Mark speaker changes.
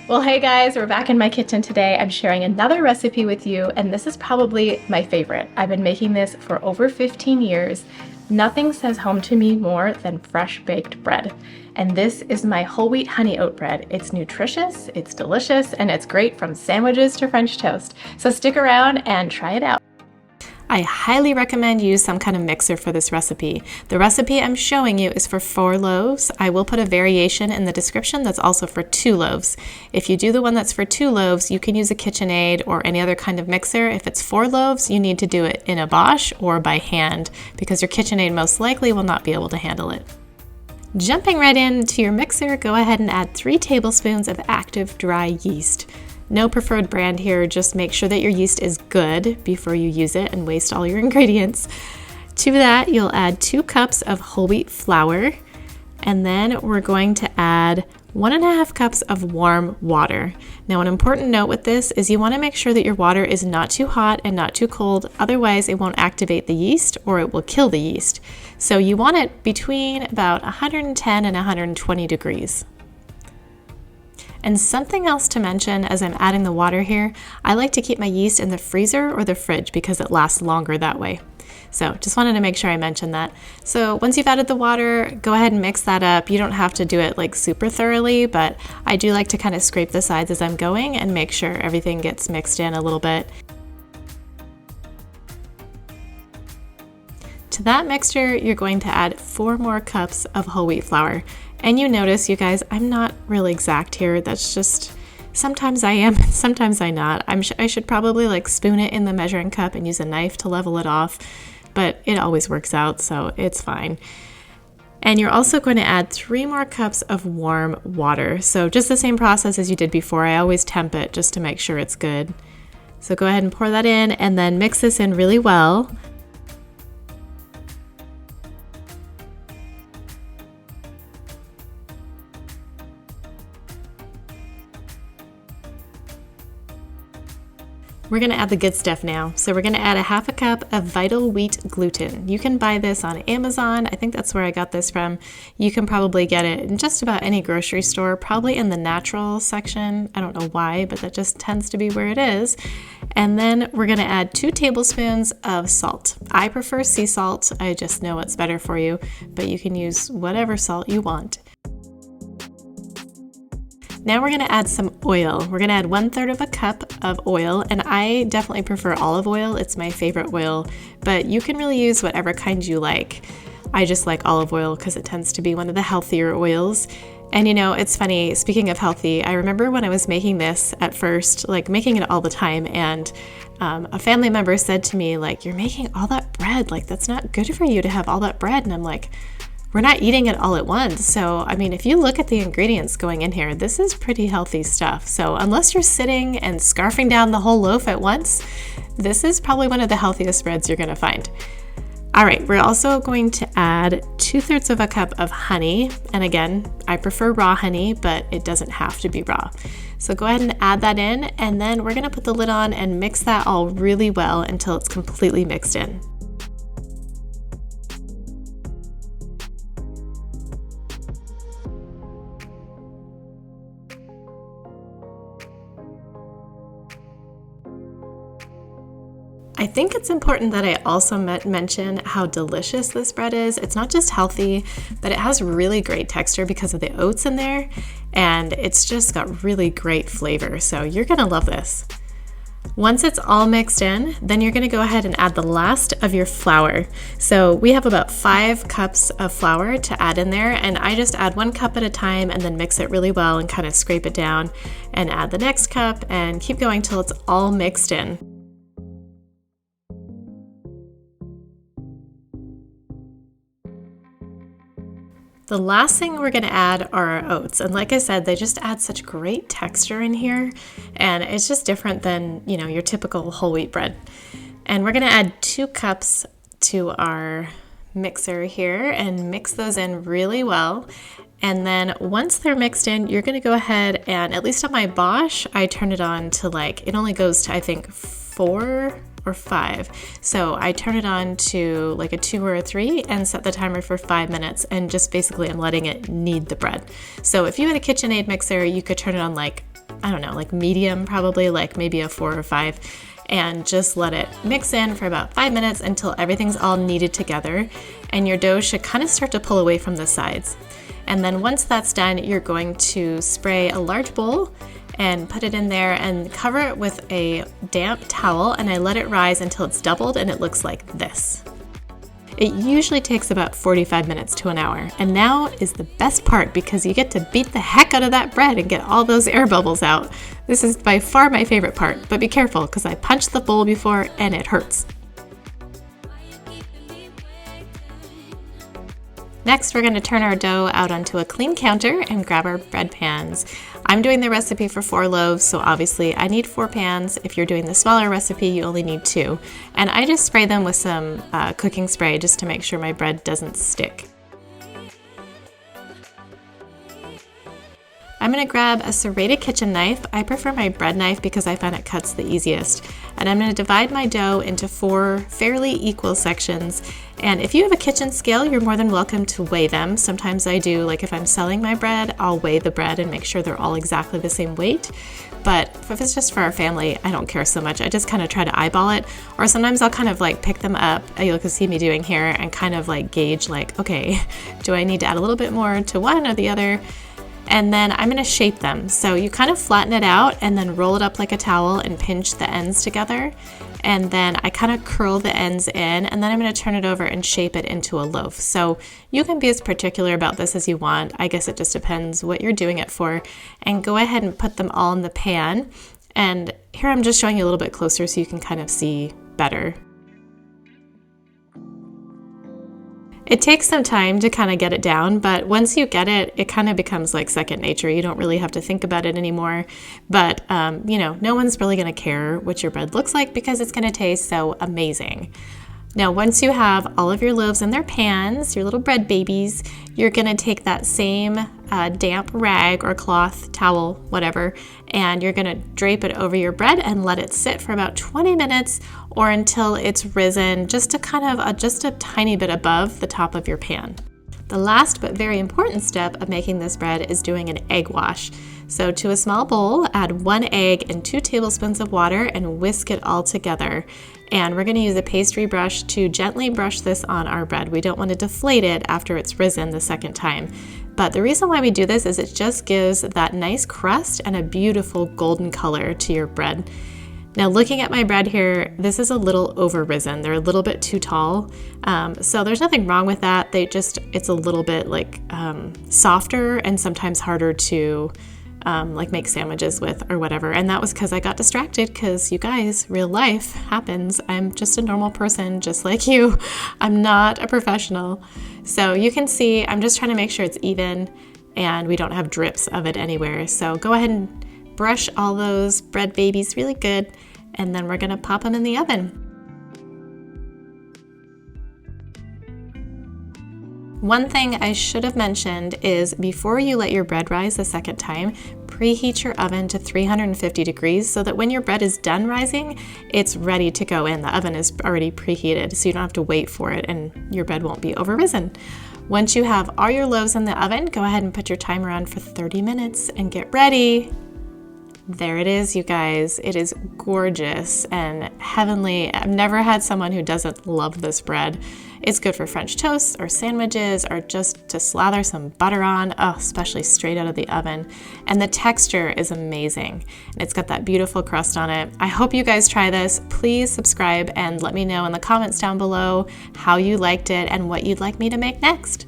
Speaker 1: Well, hey guys, we're back in my kitchen today. I'm sharing another recipe with you, and this is probably my favorite. I've been making this for over 15 years. Nothing says home to me more than fresh baked bread. And this is my whole wheat honey oat bread. It's nutritious, it's delicious, and it's great from sandwiches to French toast. So stick around and try it out. I highly recommend you use some kind of mixer for this recipe. The recipe I'm showing you is for 4 loaves. I will put a variation in the description that's also for 2 loaves. If you do the one that's for 2 loaves, you can use a KitchenAid or any other kind of mixer. If it's 4 loaves, you need to do it in a Bosch or by hand because your KitchenAid most likely will not be able to handle it. Jumping right into your mixer, go ahead and add 3 tablespoons of active dry yeast. No preferred brand here, just make sure that your yeast is good before you use it and waste all your ingredients. To that, you'll add 2 cups of whole wheat flour, and then we're going to add 1.5 cups of warm water. Now, an important note with this is you want to make sure that your water is not too hot and not too cold, otherwise it won't activate the yeast or it will kill the yeast. So you want it between about 110 and 120 degrees. And something else to mention as I'm adding the water here, I like to keep my yeast in the freezer or the fridge because it lasts longer that way. So just wanted to make sure I mentioned that. So once you've added the water, go ahead and mix that up. You don't have to do it like super thoroughly, but I do like to kind of scrape the sides as I'm going and make sure everything gets mixed in a little bit. To that mixture, you're going to add 4 more cups of whole wheat flour. And you notice, you guys, I'm not really exact here. That's just, sometimes I am, sometimes I'm not. I should probably like spoon it in the measuring cup and use a knife to level it off, but it always works out, so it's fine. And you're also going to add 3 more cups of warm water. So just the same process as you did before. I always temp it just to make sure it's good. So go ahead and pour that in and then mix this in really well. We're going to add the good stuff now. So we're going to add 1/2 cup of Vital Wheat gluten. You can buy this on Amazon. I think that's where I got this from. You can probably get it in just about any grocery store, probably in the natural section. I don't know why, but that just tends to be where it is. And then we're going to add 2 tablespoons of salt. I prefer sea salt. I just know it's better for you, but you can use whatever salt you want. Now we're going to add some oil. We're going to add 1/3 cup of oil, and I definitely prefer olive oil. It's my favorite oil, but you can really use whatever kind you like. I just like olive oil because it tends to be one of the healthier oils. And you know, it's funny, speaking of healthy, I remember when I was making this at first, like making it all the time, and a family member said to me, like, "You're making all that bread, like that's not good for you to have all that bread." And I'm like, we're not eating it all at once. So, I mean, if you look at the ingredients going in here, this is pretty healthy stuff. So unless you're sitting and scarfing down the whole loaf at once, this is probably one of the healthiest breads you're gonna find. All right, we're also going to add 2/3 cup of honey. And again, I prefer raw honey, but it doesn't have to be raw. So go ahead and add that in, and then we're gonna put the lid on and mix that all really well until it's completely mixed in. I think it's important that I also mention how delicious this bread is. It's not just healthy, but it has really great texture because of the oats in there, and it's just got really great flavor. So you're gonna love this. Once it's all mixed in, then you're gonna go ahead and add the last of your flour. So we have about 5 cups of flour to add in there, and I just add 1 cup at a time and then mix it really well and kind of scrape it down and add the next cup and keep going till it's all mixed in. The last thing we're gonna add are our oats. And like I said, they just add such great texture in here. And it's just different than, you know, your typical whole wheat bread. And we're gonna add 2 cups to our mixer here and mix those in really well. And then once they're mixed in, you're gonna go ahead and, at least on my Bosch, I turn it on to like, it only goes to I think 4 or 5. So I turn it on to like a 2 or a 3 and set the timer for 5 minutes, and just basically I'm letting it knead the bread. So if you had a KitchenAid mixer, you could turn it on like, I don't know, like medium probably, like maybe a 4 or 5, and just let it mix in for about 5 minutes until everything's all kneaded together, and your dough should kind of start to pull away from the sides. And then once that's done, you're going to spray a large bowl and put it in there and cover it with a damp towel, and I let it rise until it's doubled and it looks like this. It usually takes about 45 minutes to an hour, and now is the best part because you get to beat the heck out of that bread and get all those air bubbles out. This is by far my favorite part, but be careful because I punched the bowl before and it hurts. Next, we're going to turn our dough out onto a clean counter and grab our bread pans. I'm doing the recipe for 4 loaves, so obviously I need 4 pans. If you're doing the smaller recipe, you only need 2. And I just spray them with some cooking spray just to make sure my bread doesn't stick. I'm going to grab a serrated kitchen knife. I prefer my bread knife because I find it cuts the easiest. And I'm going to divide my dough into 4 fairly equal sections. And if you have a kitchen scale, you're more than welcome to weigh them. Sometimes I do, like if I'm selling my bread, I'll weigh the bread and make sure they're all exactly the same weight. But if it's just for our family, I don't care so much. I just kind of try to eyeball it. Or sometimes I'll kind of like pick them up, you can see me doing here, and kind of like gauge like, okay, do I need to add a little bit more to one or the other? And then I'm going to shape them. So you kind of flatten it out and then roll it up like a towel and pinch the ends together. And then I kind of curl the ends in, and then I'm going to turn it over and shape it into a loaf. So you can be as particular about this as you want. I guess it just depends what you're doing it for. And go ahead and put them all in the pan. And here I'm just showing you a little bit closer so you can kind of see better. It takes some time to kind of get it down, but once you get it, it kind of becomes like second nature. You don't really have to think about it anymore. But, you know, no one's really going to care what your bread looks like because it's going to taste so amazing. Now, once you have all of your loaves in their pans, your little bread babies, you're going to take that same damp rag or cloth, towel, whatever, and you're going to drape it over your bread and let it sit for about 20 minutes or until it's risen just to kind of just a tiny bit above the top of your pan. The last but very important step of making this bread is doing an egg wash. So to a small bowl, add 1 egg and 2 tablespoons of water and whisk it all together. And we're going to use a pastry brush to gently brush this on our bread. We don't want to deflate it after it's risen the second time. But the reason why we do this is it just gives that nice crust and a beautiful golden color to your bread. Now, looking at my bread here, this is a little over risen. They're a little bit too tall. So there's nothing wrong with that. It's a little bit like softer and sometimes harder to like make sandwiches with or whatever. And that was because I got distracted because you guys, real life happens. I'm just a normal person just like you. I'm not a professional. So you can see I'm just trying to make sure it's even and we don't have drips of it anywhere. So go ahead and brush all those bread babies really good, and then we're gonna pop them in the oven. One thing I should have mentioned is before you let your bread rise the second time, preheat your oven to 350 degrees so that when your bread is done rising, it's ready to go in. The oven is already preheated, so you don't have to wait for it and your bread won't be overrisen. Once you have all your loaves in the oven, go ahead and put your timer on for 30 minutes and get ready. There it is, you guys. It is gorgeous and heavenly. I've never had someone who doesn't love this bread. It's good for French toast or sandwiches or just to slather some butter on, especially straight out of the oven. And the texture is amazing. And it's got that beautiful crust on it. I hope you guys try this. Please subscribe and let me know in the comments down below how you liked it and what you'd like me to make next.